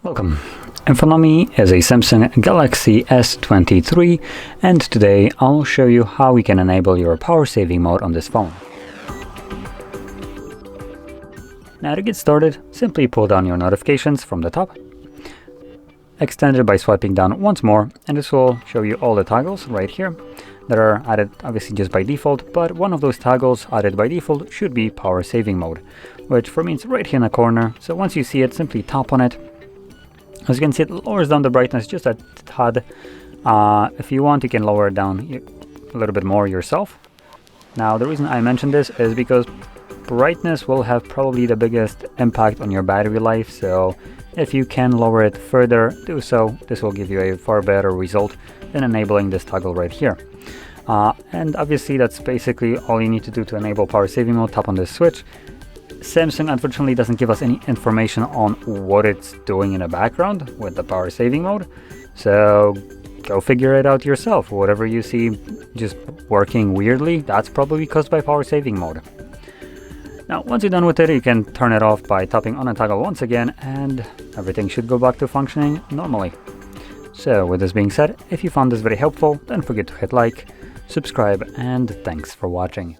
Welcome. In front of me is a Samsung Galaxy S23, and today I'll show you how we can enable your power saving mode on this phone. Now to get started, simply pull down your notifications from the top, extend it by swiping down once more, and this will show you all the toggles right here that are added obviously just by default, but one of those toggles added by default should be power saving mode, which for me is right here in the corner. So once you see it, simply tap on it. As you can see, it lowers down the brightness just a tad. If you want, you can lower it down a little bit more yourself. Now, the reason I mention this is because brightness will have probably the biggest impact on your battery life. So if you can lower it further, do so. This will give you a far better result than enabling this toggle right here. And obviously, that's basically all you need to do to enable power saving mode. Tap on this switch. Samsung unfortunately doesn't give us any information on what it's doing in the background with the power saving mode, so go figure it out yourself. Whatever you see just working weirdly, that's probably caused by power saving mode. Now once you're done with it, you can turn it off by tapping on a toggle once again, and everything should go back to functioning normally. So with this being said, if you found this very helpful, don't forget to hit like, subscribe, and thanks for watching.